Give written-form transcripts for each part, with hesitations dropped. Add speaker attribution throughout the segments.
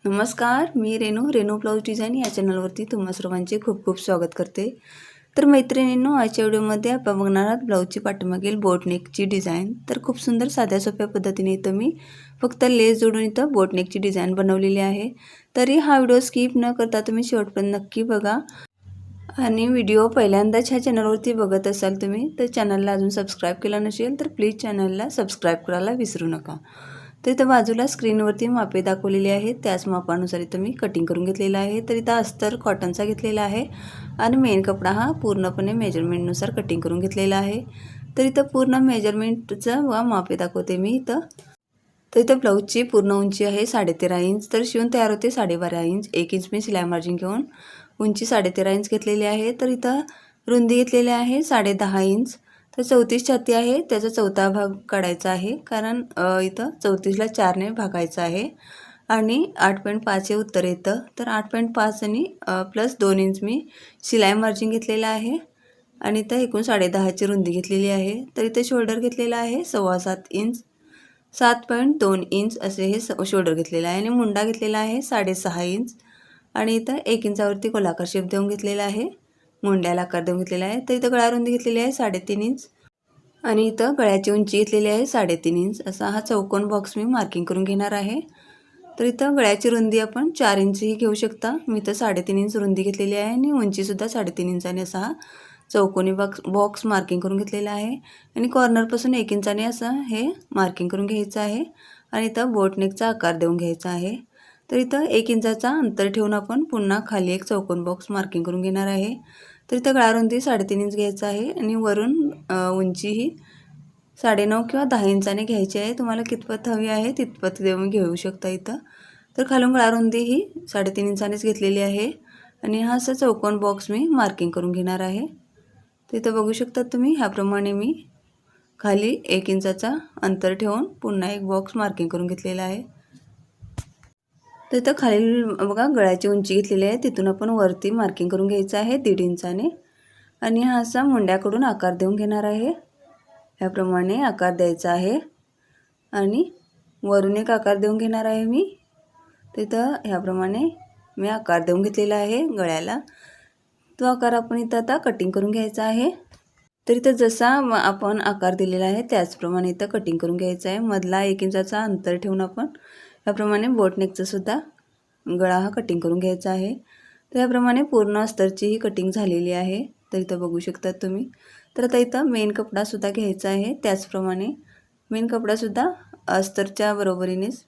Speaker 1: नमस्कार, मी Renu blouse design या चॅनलवरती तुम्हा सर्वांचे खूप खूप स्वागत करते। तर मैत्रिणींनो, आजच्या व्हिडिओमध्ये आपण बघणार आहोत ब्लाऊजची पाठीमागील बोटनेकची डिझाईन। तर खूप सुंदर साध्या सोप्या पद्धतीने इथं मी फक्त लेस जोडून इथं बोटनेकची डिझाईन बनवलेली आहे। तरी हा व्हिडिओ स्किप न करता तुम्ही शेवटपर्यंत नक्की बघा। आणि व्हिडिओ पहिल्यांदाच ह्या चॅनलवरती बघत असाल तुम्ही तर चॅनलला अजून सबस्क्राईब केलं नसेल तर प्लीज चॅनलला सबस्क्राईब करायला विसरू नका। तर इथं बाजूला स्क्रीनवरती मापे दाखवलेली आहेत, त्याच मापानुसार इथं मी कटिंग करून घेतलेला आहे। तर इथं अस्तर कॉटनचा घेतलेला आहे आणि मेन कपडा हा पूर्णपणे मेजरमेंटनुसार कटिंग करून घेतलेला आहे। तर इथं पूर्ण मेजरमेंटचं व मापे दाखवते मी इथं। तर इथं ब्लाऊजची पूर्ण उंची आहे 13.5 इंच, तर शिवून तयार होते 12.5 इंच। 1 इंच मी शिलाई मार्जिन घेऊन उंची 13.5 इंच घेतलेली आहे। तर इथं रुंदी घेतलेली आहे 10.5 इंच। तर 34 छाती आहे, त्याचा चौथा भाग काढायचा आहे, कारण इथं 34ला 4ने भागायचं आहे आणि 8.5 हे उत्तर येतं। तर 8.5 आणि प्लस 2 इंच मी शिलाई मार्जिन घेतलेलं आहे आणि इथं एकूण 10.5ची रुंदी घेतलेली आहे। तर इथं शोल्डर घेतलेला आहे 7.25 इंच, 7.2 इंच असे हे शोल्डर घेतलेला आहे आणि मुंडा घेतलेला आहे 6.5 इंच आणि इथं 1 इंचावरती गोलाकार शेप देऊन घेतलेला आहे, मुंड्याला आकार देऊन घेतलेला आहे। तर इथं गळा रुंदी घेतलेली आहे 3.5 इंच आणि इथं गळ्याची उंची घेतलेली आहे 3.5 इंच। असा हा चौकोन बॉक्स मी मार्किंग करून घेणार आहे। तर इथं गळ्याची रुंदी आपण 4 इंचही घेऊ शकता। मी इथं 3.5 इंच रुंदी घेतलेली आहे आणि उंचीसुद्धा 3.5 इंचाने असा हा चौकोनी बॉक्स मार्किंग करून घेतलेला आहे आणि कॉर्नरपासून 1 इंचाने असं हे मार्किंग करून घ्यायचं आहे आणि इथं बोटनेकचा आकार देऊन घ्यायचा आहे। तर इथं 1 इंचाचा अंतर ठेवून आपण पुन्हा खाली एक चौकोन बॉक्स मार्किंग करून घेणार आहे। तर इथं गळा रुंदी 3.5 इंच घ्यायचं आहे आणि वरून उंची ही 9.5 किंवा 10 इंचाने घ्यायची आहे। तुम्हाला कितपत हवी आहे तितपत घेऊ शकता इथं। तर खालून गळा रुंदी ही 3.5 इंचानेच घेतलेली आहे आणि हा असा चौकोन बॉक्स मी मार्किंग करून घेणार आहे। तर इथं बघू शकता तुम्ही, ह्याप्रमाणे मी खाली 1 इंचाचा अंतर ठेवून पुन्हा एक बॉक्स मार्किंग करून घेतलेला आहे। तर इथं खाली बघा गळ्याची उंची घेतलेली आहे, तिथून आपण वरती मार्किंग करून घ्यायचं आहे 1.5 इंचाने आणि हा असा मुंड्याकडून आकार देऊन घेणार आहे। ह्याप्रमाणे आकार द्यायचा आहे आणि वरून एक आकार देऊन घेणार आहे मी। तर इथं ह्याप्रमाणे मी आकार देऊन घेतलेला आहे गळ्याला। तो आकार आपण इथं आता कटिंग करून घ्यायचा आहे। तर इथं जसा आपण आकार दिलेला आहे त्याचप्रमाणे इथं कटिंग करून घ्यायचं आहे। मधला 1 इंचाचा अंतर ठेवून आपण ह्याप्रमाणे बोटनेकचं सुद्धा गळा हा कटिंग करून घ्यायचा आहे। तर ह्याप्रमाणे पूर्ण अस्तरची ही कटिंग झालेली आहे। तर इथं बघू शकता तुम्ही। तर आता इथं मेन कपडासुद्धा घ्यायचा आहे, त्याचप्रमाणे मेन कपडासुद्धा अस्तरच्या बरोबरीनेच,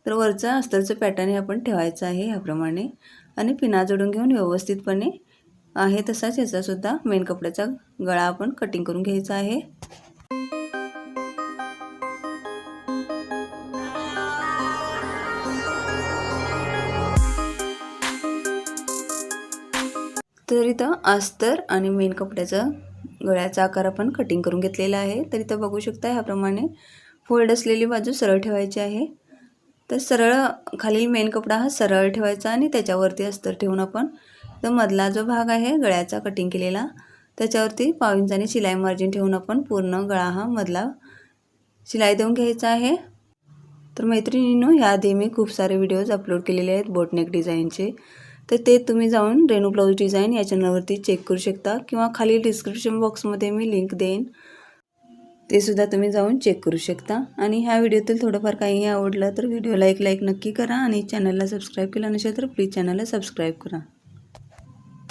Speaker 1: तर वरचा अस्तरचं पॅटर्न हे आपण ठेवायचं आहे ह्याप्रमाणे आणि पिना जोडून घेऊन व्यवस्थितपणे आहे तसाच याचासुद्धा मेन कपड्याचा गळा आपण कटिंग करून घ्यायचा आहे। तर इथं अस्तर आणि मेन कपड्याचा गळ्याचा आकार आपण कटिंग करून घेतलेला आहे। तर इथं बघू शकता ह्याप्रमाणे फोल्ड असलेली बाजू सरळ ठेवायची आहे। तर सरळ खालील मेन कपडा हा सरळ ठेवायचा आणि त्याच्यावरती अस्तर ठेवून आपण तर मधला जो भाग आहे गळ्याचा कटिंग केलेला त्याच्यावरती 1/2 इंचाने शिलाई मार्जिन ठेवून आपण पूर्ण गळा हा मधला शिलाई देऊन घ्यायचा आहे। तर मैत्रिणींनो, ह्याआधी मी खूप सारे व्हिडिओज अपलोड केलेले आहेत बोटनेक डिझाईनचे, तर ते तुम्ही जाऊन रेनू ब्लाऊज डिझाईन या चॅनलवरती चेक करू शकता किंवा खाली डिस्क्रिप्शन बॉक्समध्ये मी लिंक देईन, ते सुद्धा तुम्ही जाऊन चेक करू शकता। आणि ह्या व्हिडिओतील थोडंफार काहीही आवडलं तर व्हिडिओला एक लाईक नक्की करा आणि चॅनलला सबस्क्राईब केलं नसेल तर प्लीज चॅनलला सबस्क्राईब करा।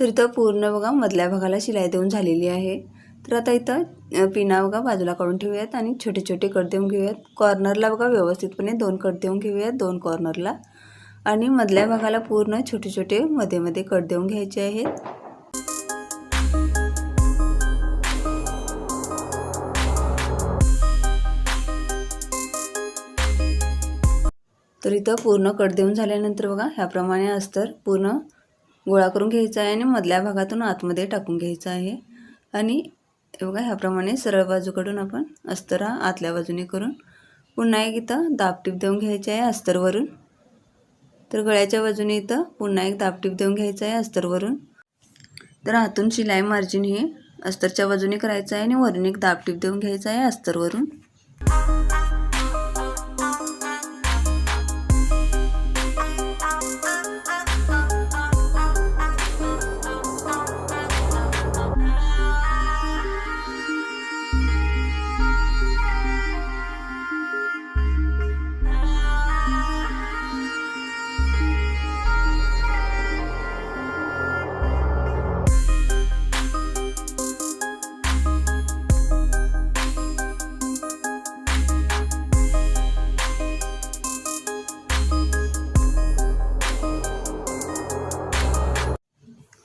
Speaker 1: तर इथं पूर्ण बघा मधल्या भागाला शिलाई देऊन झालेली आहे। तर आता इथं पिना बघा बाजूला काढून ठेवूयात आणि छोटे छोटे कट देऊन घेऊयात। कॉर्नरला बघा व्यवस्थितपणे 2 कट देऊन घेऊयात, 2 कॉर्नरला, आणि मधल्या भागाला पूर्ण छोटे छोटे मध्ये मध्ये कट देऊन घ्यायचे आहेत। तर इथं पूर्ण कट देऊन झाल्यानंतर बघा ह्याप्रमाणे अस्तर पूर्ण गोळा करून घ्यायचा आहे आणि मधल्या भागातून आतमध्ये टाकून घ्यायचा आहे आणि बघा ह्याप्रमाणे सरळ बाजूकडून आपण अस्तर हा आतल्या बाजूने करून पुन्हा एक इथं दाबटीप देऊन घ्यायची आहे अस्तरवरून। तर गळ्याच्या बाजूने इथं पुन्हा एक दाबटीप देऊन घ्यायचं आहे अस्तरवरून। तर आतून शिलाई मार्जिन हे अस्तरच्या बाजूने करायचं आहे आणि वरून एक दाबटीप देऊन घ्यायचं आहे अस्तरवरून।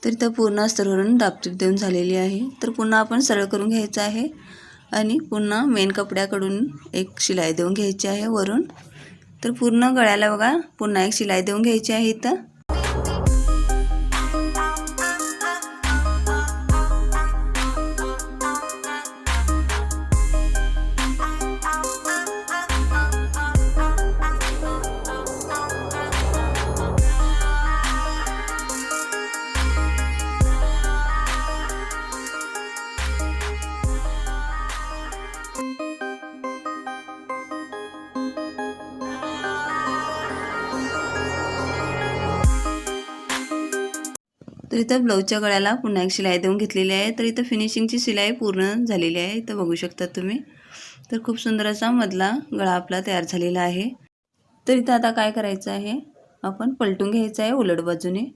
Speaker 1: तर इथं पूर्ण अस्तरवरून दाबटीप देऊन झालेली आहे. तर पुन्हा आपण सरळ करून घ्यायचं आहे आणि पुन्हा मेन कपड्याकडून एक शिलाई देऊन घ्यायची आहे वरून. तर पूर्ण गळ्याला बघा पुन्हा एक शिलाई देऊन घ्यायची आहे इथं. तर इथं ब्लाऊजच्या गळ्याला पुन्हा एक शिलाई देऊन घेतलेली आहे. तर इथं फिनिशिंगची शिलाई पूर्ण झालेली आहे. इथं बघू शकता तुम्ही. तर खूप सुंदर असा मधला गळा आपला तयार झालेला आहे. तर इथं आता काय करायचं आहे, आपण पलटून घ्यायचं आहे उलट बाजूने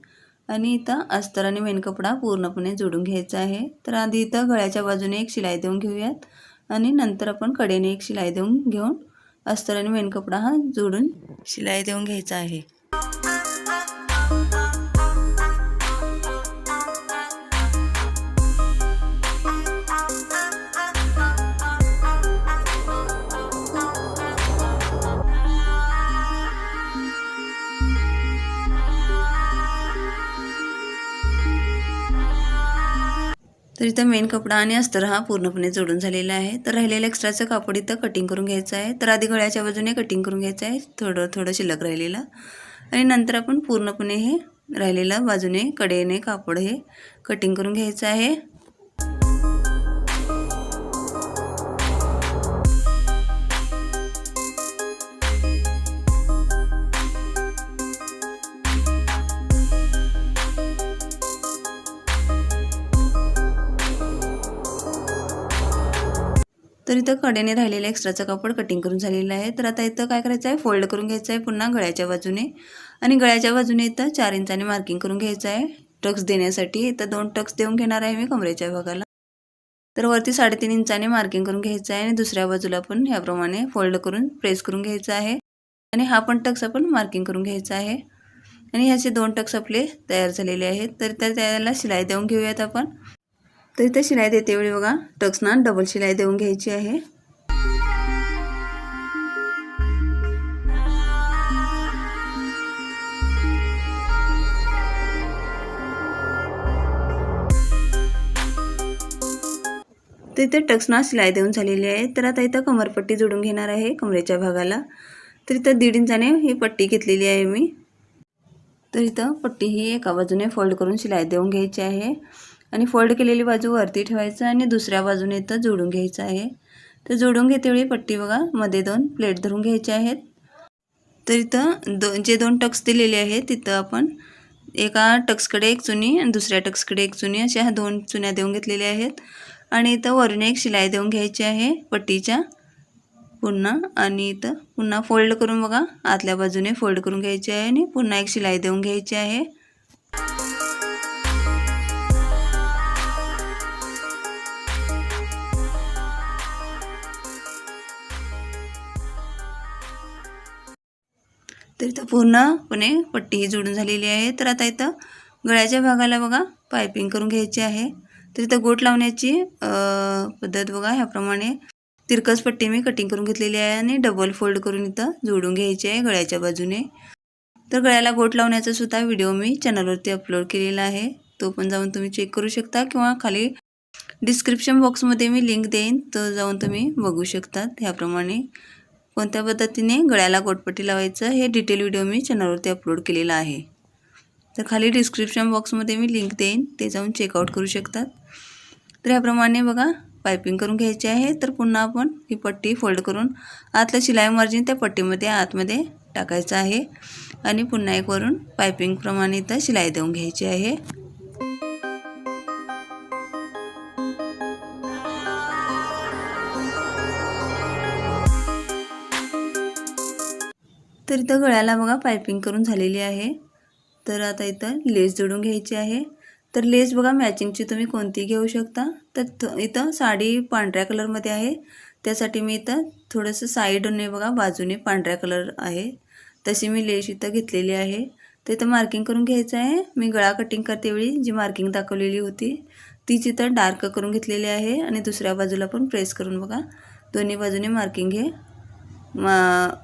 Speaker 1: आणि इथं अस्तर आणि मेन कपडा पूर्णपणे जोडून घ्यायचा आहे. तर आधी इथं गळ्याच्या बाजूने एक शिलाई देऊन घेऊयात आणि नंतर आपण कडेने एक शिलाई घेऊन अस्तर आणि मेन कपडा हा जोडून शिलाई देऊन घ्यायचा आहे. तर इथं मेन कपडा आणि अस्तर हा पूर्णपणे जोडून झालेला आहे. तर राहिलेलं एक्स्ट्राचं कापड इथं कटिंग करून घ्यायचं आहे. तर आधी गळ्याच्या बाजूने कटिंग करून घ्यायचं आहे थोडं थोडं शिल्लक राहिलेलं आणि नंतर आपण पूर्णपणे हे राहिलेलं बाजूने कडेने कापड हे कटिंग करून घ्यायचं आहे. तर इथं कडेने राहिलेलं एक्स्ट्राचं कापड कटिंग करून झालेलं आहे. तर आता इथं काय करायचं आहे, फोल्ड करून घ्यायचं आहे पुन्हा गळ्याच्या बाजूने आणि गळ्याच्या बाजूने इथं 4 इंचाने मार्किंग करून घ्यायचं आहे टक्स देण्यासाठी. इथं 2 टक्स देऊन घेणार आहे मी कमरेच्या भागाला. तर वरती 3.5 इंचाने मार्किंग करून घ्यायचं आहे आणि दुसऱ्या बाजूला पण ह्याप्रमाणे फोल्ड करून प्रेस करून घ्यायचं आहे आणि हा पण टक्स आपण मार्किंग करून घ्यायचा आहे आणि ह्याचे 2 टक्स आपले तयार झालेले आहेत. तर त्याला शिलाई देऊन घेऊयात आपण. तर इथे शिलाई देते वेळी बघा टक्सना डबल शिलाई देऊन घ्यायची आहे. तर इथे टक्सना शिलाई देऊन झालेली आहे. तर आता इथं कमरपट्टी जोडून घेणार आहे कमरेच्या भागाला. तर इथं 1.5 इंचाने ही पट्टी घेतलेली आहे मी. तर इथं पट्टी ही एका बाजूने फोल्ड करून शिलाई देऊन घ्यायची आहे आणि फोल्ड केलेली बाजू वरती ठेवायचं आणि दुसऱ्या बाजूने इथं जोडून घ्यायचं आहे. तर जोडून घेतेवेळी पट्टी बघा मध्ये 2 प्लेट धरून घ्यायचे आहेत. तर इथं जे 2 टक्स दिलेले आहेत तिथं आपण एका टक्सकडे एक चुनी आणि दुसऱ्या टक्सकडे एक चुनी अशा 2 चुन्या देऊन घेतलेल्या आहेत आणि इथं वरून एक शिलाई देऊन घ्यायची आहे पट्टीच्या पुन्हा आणि इथं पुन्हा फोल्ड करून बघा आतल्या बाजूने फोल्ड करून घ्यायची आहे आणि पुन्हा एक शिलाई देऊन घ्यायची आहे. तर इथं पूर्णपणे पट्टी ही जोडून झालेली आहे. तर आता इथं गळ्याच्या भागाला बघा पायपिंग करून घ्यायची आहे. तर इथं गोट लावण्याची पद्धत बघा ह्याप्रमाणे तिरकस पट्टी मी कटिंग करून घेतलेली आहे आणि डबल फोल्ड करून इथं जोडून घ्यायची आहे गळ्याच्या बाजूने. तर गळ्याला गोट लावण्याचा सुद्धा व्हिडिओ मी चॅनलवरती अपलोड केलेला आहे. तो पण जाऊन तुम्ही चेक करू शकता किंवा खाली डिस्क्रिप्शन बॉक्समध्ये मी लिंक देईन, तो जाऊन तुम्ही बघू शकतात. ह्याप्रमाणे कोणत्या पद्धतीने गळ्याला गोटपट्टी लावायचं हे डिटेल व्हिडिओ मी चॅनलवरती अपलोड केलेला आहे. तर खाली डिस्क्रिप्शन बॉक्समध्ये मी लिंक देईन, ते जाऊन चेकआउट करू शकतात. तर ह्याप्रमाणे बघा पायपिंग करून घ्यायची आहे. तर पुन्हा आपण ही पट्टी फोल्ड करून आतलं शिलाई मार्जिन त्या पट्टीमध्ये आतमध्ये टाकायचं आहे आणि पुन्हा एक वरून पायपिंग प्रमाणे इथं शिलाई देऊन घ्यायची आहे. तर इथं गळ्याला बघा पायपिंग करून झालेली आहे. तर आता इथं लेस जोडून घ्यायची आहे. तर लेस बघा मॅचिंगची तुम्ही कोणती घेऊ शकता. तर इथं साडी पांढऱ्या कलरमध्ये आहे, त्यासाठी मी इथं थोडंसं साईडने बघा बाजूने पांढऱ्या कलर आहे तशी मी लेस इथं घेतलेली आहे. तर इथं मार्किंग करून घ्यायचं आहे. मी गळा कटिंग करते वेळी जी मार्किंग दाखवलेली होती तीच इथं डार्क करून घेतलेली आहे आणि दुसऱ्या बाजूला पण प्रेस करून बघा दोन्ही बाजूने मार्किंग हे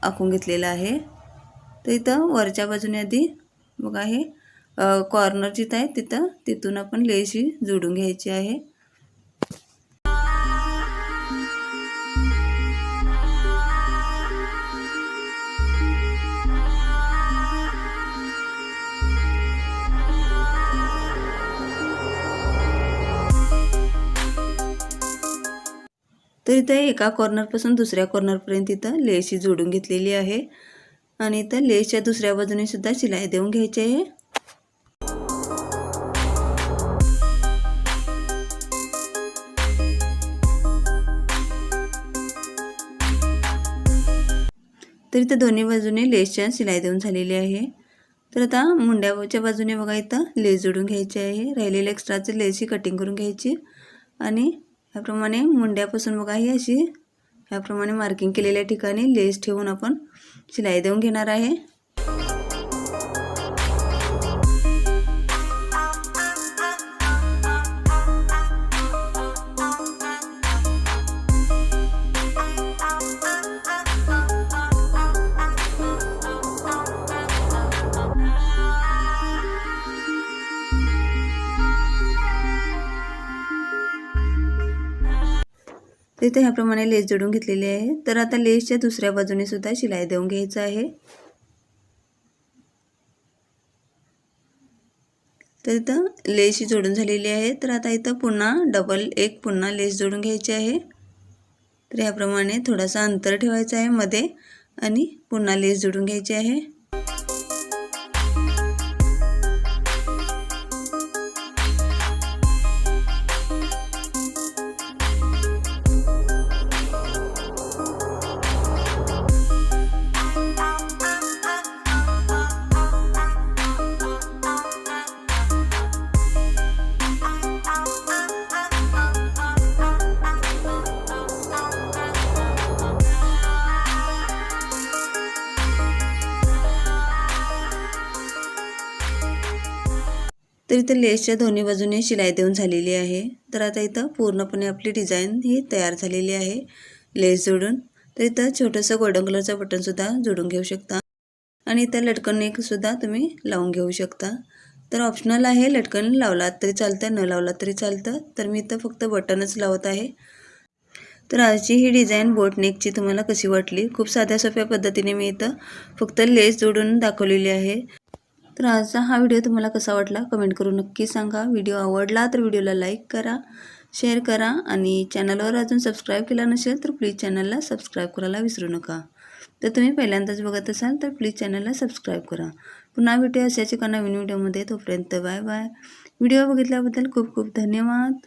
Speaker 1: आखून घेतलेलं आहे. तर इथं वरच्या बाजूने आधी बघा हे कॉर्नर जिथं आहे तिथून आपण लेस ही जोडून घ्यायची आहे. तर इथं एका कॉर्नरपासून दुसऱ्या कॉर्नरपर्यंत इथं लेस ही जोडून घेतलेली आहे आणि इथं लेसच्या दुसऱ्या बाजूने सुद्धा शिलाई देऊन घ्यायची आहे. तर इथं दोन्ही बाजूने लेसच्या शिलाई देऊन झालेली आहे. तर आता मुंड्याच्या बाजूने बघा इथं लेस जोडून घ्यायची आहे. राहिलेले एक्स्ट्राचे लेस ही कटिंग करून घ्यायची आणि ह्याप्रमाणे मुंड्यापासून बघा ही अशी ह्याप्रमाणे मार्किंग केलेल्या ठिकाणी लेस ठेवून आपण शिलाई देऊन घेणार आहे. तर इथे ह्याप्रमाणे लेस जोडून घेतलेली आहे. तर आता लेसच्या दुसऱ्या बाजूने सुद्धा शिलाई देऊन घ्यायचं आहे. तर इथं लेस ही जोडून झालेली आहे. तर आता इथं पुन्हा पुन्हा लेस जोडून घ्यायची आहे. तर ह्याप्रमाणे थोडासा अंतर ठेवायचं आहे मध्ये आणि पुन्हा लेस जोडून घ्यायची आहे. तर इथं लेसच्या दोन्ही बाजूने शिलाई देऊन झालेली आहे. तर आता इथं पूर्णपणे आपली डिझाईन ही तयार झालेली आहे लेस जोडून. तर इथं छोटंसं गोल्डन कलरचं बटनसुद्धा जोडून घेऊ शकता आणि इथं लटकन एकसुद्धा तुम्ही लावून घेऊ शकता. तर ऑप्शनल आहे, लटकन लावलात तरी चालतं, न लावलात तरी चालतं. तर मी इथं फक्त बटनच लावत आहे. तर आजची ही डिझाईन बोटनेकची तुम्हाला कशी वाटली? खूप साध्या सोप्या पद्धतीने मी इथं फक्त लेस जोडून दाखवलेली आहे. तर आजचा हा व्हिडिओ तुम्हाला कसा वाटला कमेंट करून नक्की सांगा. व्हिडिओ आवडला तर व्हिडिओला लाईक करा, शेअर करा आणि चॅनलवर अजून सबस्क्राईब केला नसेल तर प्लीज चॅनलला सबस्क्राईब करायला विसरू नका. तर तुम्ही पहिल्यांदाच बघत असाल तर प्लीज चॅनलला सबस्क्राईब करा. पुन्हा भेटूया अशाच एका नवीन व्हिडिओमध्ये. तोपर्यंत बाय बाय. व्हिडिओ बघितल्याबद्दल खूप खूप धन्यवाद.